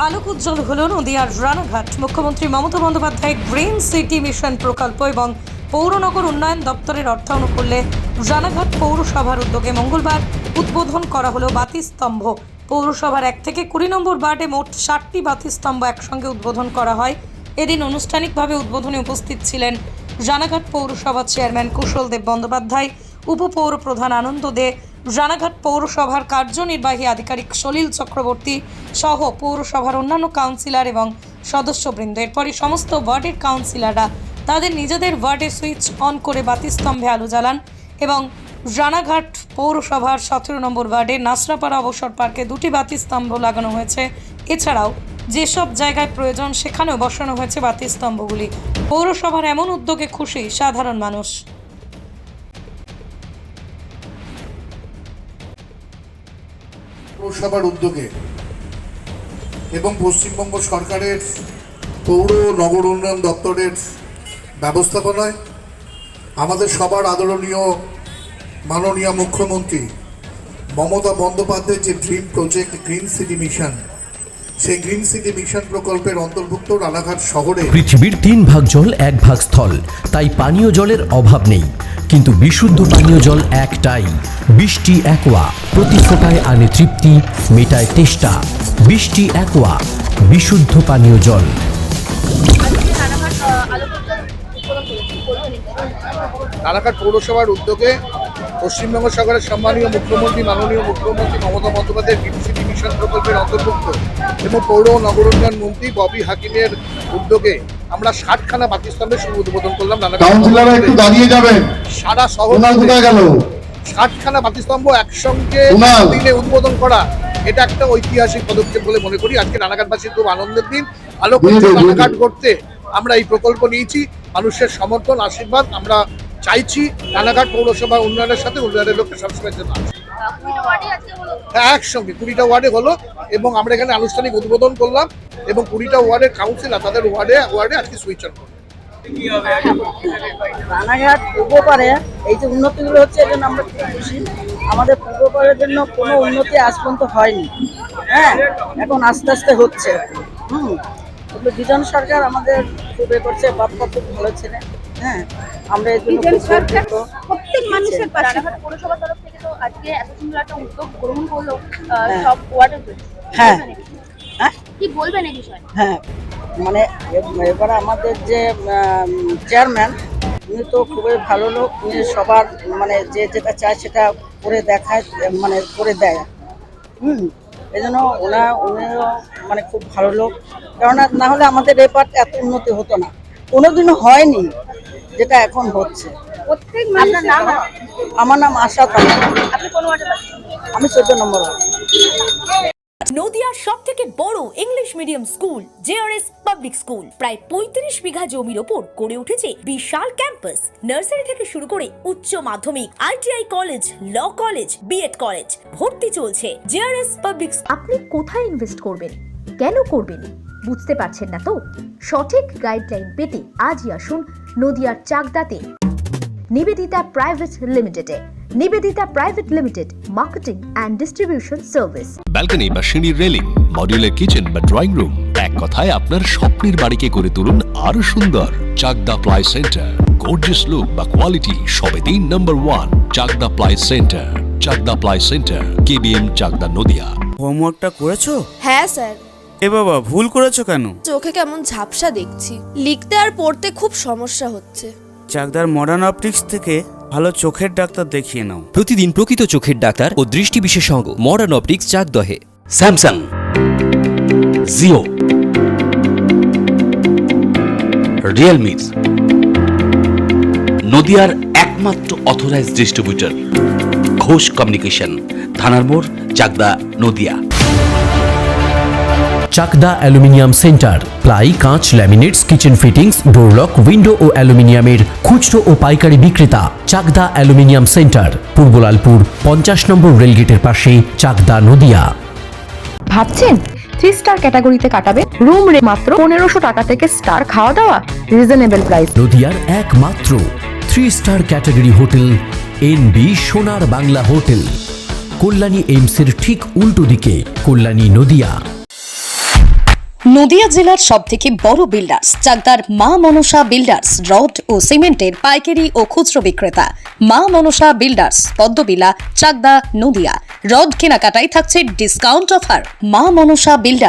আলোক উজ্জ্বল হল নদিয়ার রানাঘাট। মুখ্যমন্ত্রী Mamata Bandyopadhyay green city mission প্রকল্প এবং পৌরনগর উন্নয়ন দপ্তরের অর্থানুকূল্যে রানাঘাট পৌরসভার উদ্যোগে মঙ্গলবার উদ্বোধন করা হলো বাতিস্তম্ভ। পৌরসভার 1 থেকে 20 নম্বর ওয়ার্ডে মোট 60টি বাতিস্তম্ভ একসঙ্গে উদ্বোধন করা হয়। এদিন আনুষ্ঠানিকভাবে উদ্বোধনে উপস্থিত ছিলেন রানাঘাট পৌরসভার চেয়ারম্যান কুশলদেব বন্দ্যোপাধ্যায়, উপপৌর প্রধান আনন্দ দে, রানাঘাট পৌরসভার কার্যনির্বাহী আধিকারিক সলিল চক্রবর্তী সহ পৌরসভার অন্যান্য কাউন্সিলর এবং সদস্যবৃন্দ। এরপরই সমস্ত ওয়ার্ডের কাউন্সিলররা তাদের নিজেদের ওয়ার্ডে সুইচ অন করে বাতিস্তম্ভে আলো জ্বালান এবং রানাঘাট পৌরসভার 17 নম্বর ওয়ার্ডে নাসরাপাড়া অবসর পার্কে 2টি বাতিস্তম্ভ লাগানো হয়েছে। এছাড়াও যেসব জায়গায় প্রয়োজন সেখানেও বসানো হয়েছে বাতিস্তম্ভগুলি। পৌরসভার এমন উদ্যোগে খুশি সাধারণ মানুষ। পৌরসভার উদ্যোগে এবং পশ্চিমবঙ্গ সরকারের পৌর নগর উন্নয়ন দপ্তরের ব্যবস্থাপনায় আমাদের সবার আদরণীয় মাননীয় মুখ্যমন্ত্রী মমতা বন্দ্যোপাধ্যায়ের যে dream project green city mission, সেই গ্রিন সিটি মিশন প্রকল্পের অন্তর্ভুক্ত রানাঘাট শহরে পৃথিবীর 3 ভাগ জল 1 ভাগ স্থল, তাই পানীয় জলের অভাব নেই। কিন্তু বিশুদ্ধ পানীয় জল একটাই, বৃষ্টি অ্যাকোয়া। প্রতি ফোঁটায় আনে তৃপ্তি, মেটায় তেষ্টা। বৃষ্টি অ্যাকোয়া, বিশুদ্ধ পানীয় জল। রানাঘাট পৌরসভার উদ্যোগে পশ্চিমবঙ্গ সরকারের সম্মানীয় মুখ্যমন্ত্রী মাননীয় মুখ্যমন্ত্রী মমতা বন্দ্যোপাধ্যায়ের গ্রিন সিটি মিশন প্রকল্পের অন্তর্ভুক্ত এবং পৌর নগর উন্নয়ন মন্ত্রী ববি হাকিমের উদ্যোগে আমরা 60খানা বাতিস্তম্ভের শুভ উদ্বোধন করলাম। সারা শহর 60খানা বাতিস্তম্ভ একসঙ্গে দিনে উদ্বোধন করা, এটা একটা ঐতিহাসিক পদক্ষেপ বলে মনে করি। আজকে রানাঘাটবাসীর খুব আনন্দের দিন। আলোক রানাঘাট করতে আমরা এই প্রকল্প নিয়েছি। মানুষের সমর্থন আশীর্বাদ আমরা চাইছি। রানাঘাট পৌরসভা উন্নয়নের সাথে উন্নয়নের লক্ষ্যে সবসময় জন্য একসঙ্গে 20টা ওয়ার্ডে হলো এবং আমরা এখানে আনুষ্ঠানিক উদ্বোধন করলাম এবং 20টা ওয়ার্ডের কাউন্সিলর তাদের ওয়ার্ডে আজকে সুইচ অন করবে। রানাঘাট পূর্বপাড়ে এই যে উন্নতিগুলো হচ্ছে, এই জন্য আমরা খুব খুশি। আমাদের পূর্বপাড়ের জন্য কোনো উন্নতি আজ পর্যন্ত হয়নি, হ্যাঁ, এখন আস্তে আস্তে হচ্ছে। বিজন সরকার আমাদের খুব করছে, বাপ্পা খুব ভালো ছিলেন, হ্যাঁ, আমরা এই জন্য প্রত্যেক মানুষের পাশে। রানাঘাট পৌরসভার তরফ থেকে তো আজকে এত সুন্দর একটা উদ্যোগ গ্রহণ করলো সব ওয়ার্ডের জন্য। হ্যাঁ, কি বলবেন এই বিষয়ে? হ্যাঁ, মানে এবারে আমাদের যে চেয়ারম্যান, উনি তো খুবই ভালো লোক। উনি সবার মানে যে যেটা চায় সেটা করে দেখায়, মানে করে দেয়। এই জন্য উনিও মানে খুব ভালো লোক। কেননা না হলে আমাদের এই পার্ট এত উন্নতি হতো না, কোনোদিনও হয়নি যেটা এখন হচ্ছে। আমার নাম আশা তালা। আমি 14 নম্বর। নদিয়ার সবথেকে বড় English medium school JRS public school প্রায় 35 বিঘা জমির ওপর গড়ে উঠেছে বিশাল ক্যাম্পাস। নার্সারি থেকে শুরু করে উচ্চ মাধ্যমিক, ITI college, law college, BEd college ভর্তি চলছে। JRS public. আপনি কোথায় ইনভেস্ট করবেন, কেন করবেন বুঝতে পারছেন না তো? সঠিক গাইডলাইন পেতে আজই আসুন নদিয়ার চাকদাতে নিবেদিতা প্রাইভেট লিমিটেডে। Nivedita private limited, marketing and distribution service. Balcony বা সিঁড়ির রেলিং, মডিউলার কিচেন বা ড্রয়িং রুম, এক কথায় আপনার স্বপ্নের বাড়িকে করে তুলুন আরো সুন্দর। Chakdah ply centre, gorgeous look বা কোয়ালিটি সবে 3 নম্বর 1 Chakdah ply centre. Chakdah ply centre, KBM, Chakdah, Nadia. হোমওয়ার্কটা করেছো? হ্যাঁ স্যার। এ বাবা, ভুল করেছো কেন? চোখে কেমন ঝাপসা দেখছি, লিখতে আর পড়তে খুব সমস্যা হচ্ছে। চাকদার মডার্ন অপটিক্স থেকে ভালো চোখের ডাক্তার দেখিয়ে নাও। প্রতিদিন প্রকৃত চোখের ডাক্তার ও দৃষ্টি বিশেষজ্ঞ মডার্ন অপটিক্স, চাকদহে। স্যামসাং, জিও, রিয়েলমি, নদিয়ার একমাত্র অথরাইজড ডিস্ট্রিবিউটর ঘোষ কমিউনিকেশন, থানার মোড়, Chakdah, Nadia. Chakdah aluminium centre, ply, কাঁচ, laminates, kitchen fittings, door lock, window ও অ্যালুমিনিয়ামের খুচরো ও পাইকারি বিক্রেতা। চাকদা অ্যালুমিনিয়াম সেন্টার, পূর্বলালপুর 50 নম্বর রেলগেটের পাশে, চাকদা, নদিয়া। ভাবছেন 3 স্টার ক্যাটাগরিতে কাটাবে? রুম রে মাত্র 1500 টাকা থেকে স্টার, খাওয়া দাওয়া রিজনেবল প্রাইস। নদিয়ার একমাত্র 3 স্টার ক্যাটাগরি হোটেল NB সোনার বাংলা হোটেল, কল্যাণী এইমসের ঠিক উল্টো দিকে, কল্যাণী নদিয়া। নদিয়া জেলার সবথেকে বড় বিল্ডার্স চাকদার মা মনসা বিল্ডার্স, রড ও সিমেন্টের পাইকারি ও খুচরো বিক্রেতা। মা মনসা বিল্ডার্স, পদ্মবিলা, চাকদা, নদিয়া। রড কেনাকাটায় থাকছে ডিসকাউন্ট অফার। মা মনসা বিল্ডার্স।